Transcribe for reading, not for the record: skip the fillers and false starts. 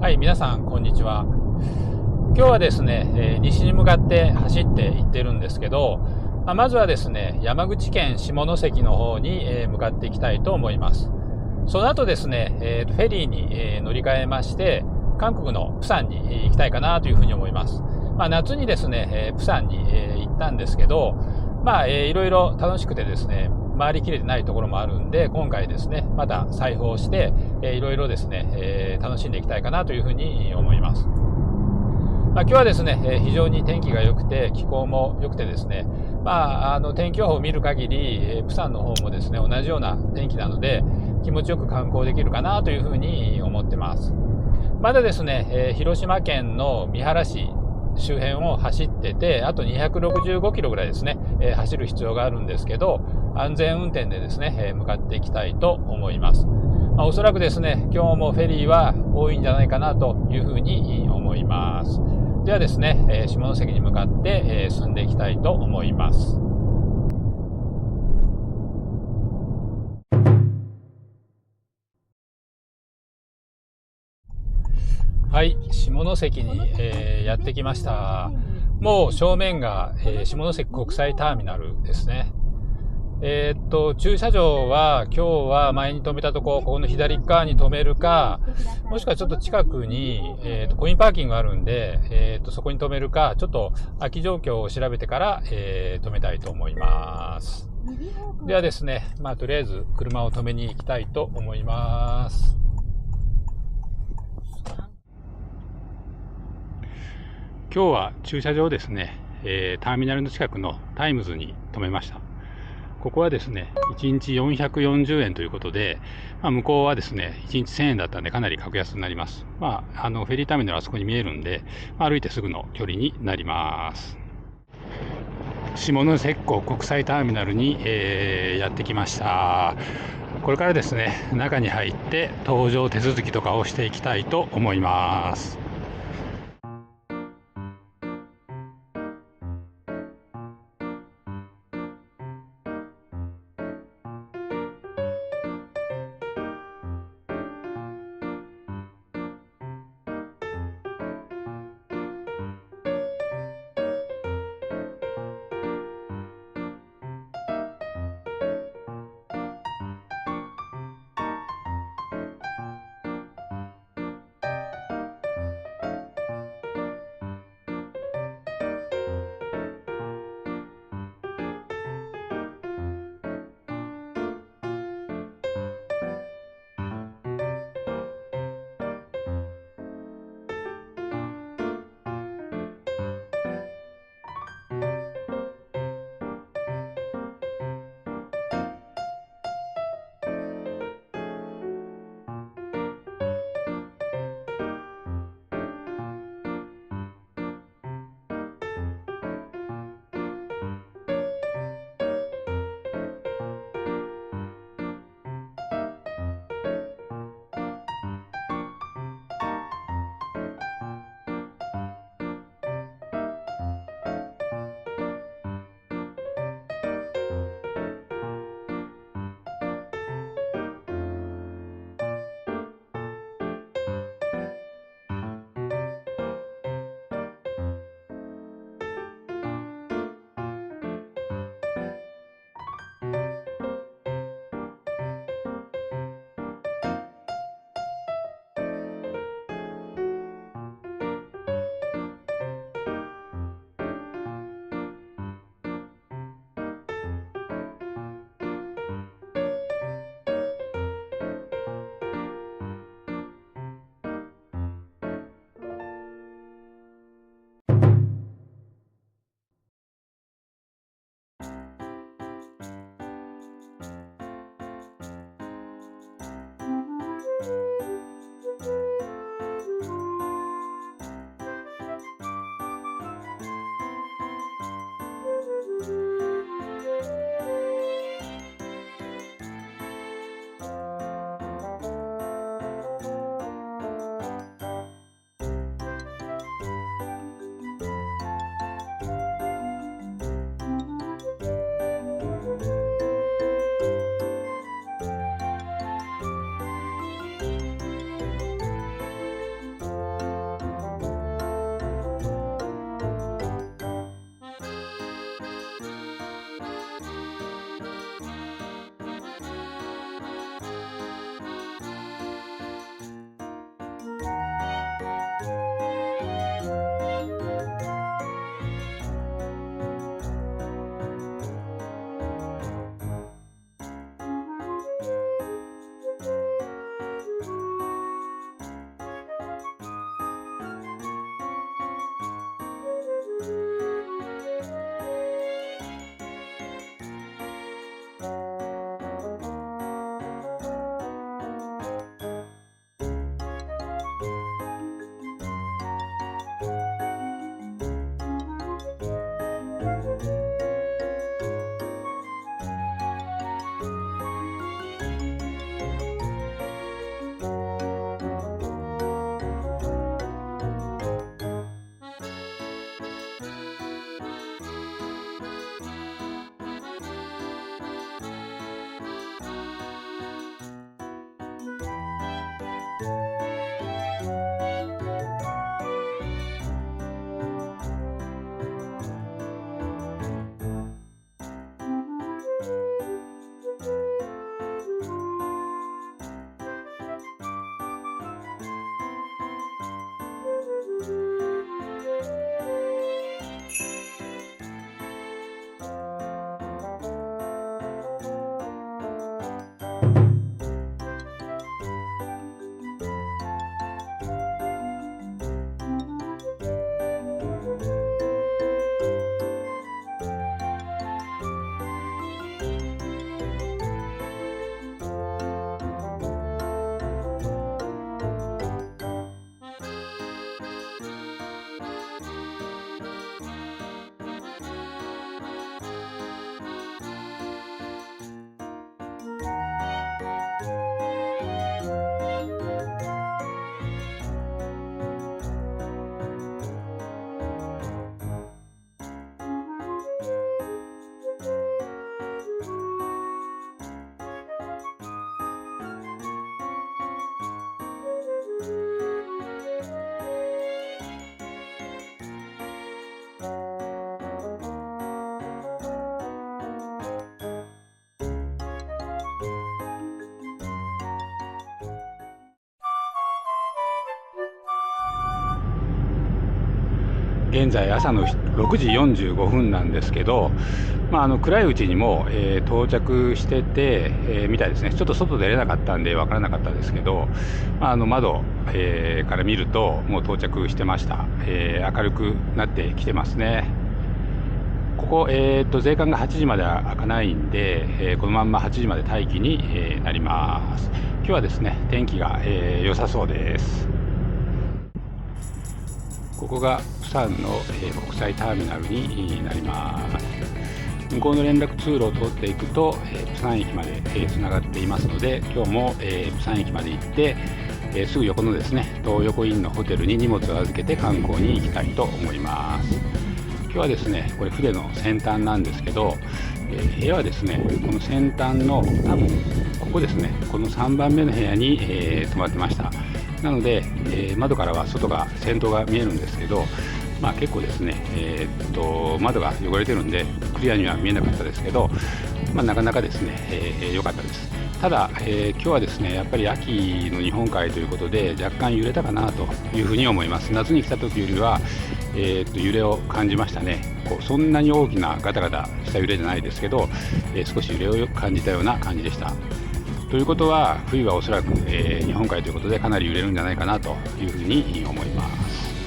はい、皆さんこんにちは。今日はですね、西に向かって走っていってるんですけど、まずはですね、山口県下関の方に向かっていきたいと思います。その後ですね、フェリーに乗り換えまして、韓国の釜山に行きたいかなというふうに思います。夏にですね、釜山に行ったんですけど、いろいろ楽しくてですね、回りきれてないところもあるんで、今回ですね、また再訪して、いろいろですね、楽しんでいきたいかなというふうに思います。今日はですね、非常に天気が良くて、気候も良くてですね、天気予報を見る限り、釜山の方もですね、同じような天気なので、気持ちよく観光できるかなというふうに思ってます。まだですね、広島県の三原市周辺を走ってて、あと265キロぐらいですね、走る必要があるんですけど、安全運転でですね、向かっていきたいと思います。おそらくですね、今日もフェリーは多いんじゃないかなというふうに思います。ではですね、下関に向かって進んでいきたいと思います。はい、下関に、やってきました。もう正面が、下関国際ターミナルですね。駐車場は今日は前に止めたとここの左側に止めるか、もしくはちょっと近くに、コインパーキングがあるんで、そこに止めるか、ちょっと空き状況を調べてから、止めたいと思います。ではですね、とりあえず車を止めに行きたいと思います。今日は駐車場ですね、ターミナルの近くのタイムズに止めました。ここはですね、1日440円ということで、向こうはですね、1日1000円だったんでかなり格安になります。フェリーターミナルはあそこに見えるんで、歩いてすぐの距離になります。下関港国際ターミナルに、やってきました。これからですね、中に入って搭乗手続きとかをしていきたいと思います。現在朝の6時45分なんですけど、暗いうちにも、到着してて、みたいですね。ちょっと外出れなかったんで分からなかったですけど、窓、から見るともう到着してました。明るくなってきてますね。ここ、税関が8時までは開かないんで、このまんま8時まで待機に、なります。今日はですね、天気が、良さそうです。ここが釜山の、国際ターミナルになります。向こうの連絡通路を通っていくと、釜山駅まで、つながっていますので、今日も、釜山駅まで行って、すぐ横のですね、東横インのホテルに荷物を預けて観光に行きたいと思います。今日はですね、これ船の先端なんですけど、部屋はですね、この先端の多分ここですね、この3番目の部屋に、泊まってました。なので、窓からは外が先頭が見えるんですけど、結構ですね、窓が汚れてるんでクリアには見えなかったですけど、なかなかですね、良かったです。ただ、今日はですね、やっぱり秋の日本海ということで若干揺れたかなというふうに思います。夏に来た時よりは、揺れを感じましたね。そんなに大きなガタガタした揺れじゃないですけど、少し揺れを感じたような感じでした。ということは冬はおそらく、日本海ということでかなり揺れるんじゃないかなというふうに思います。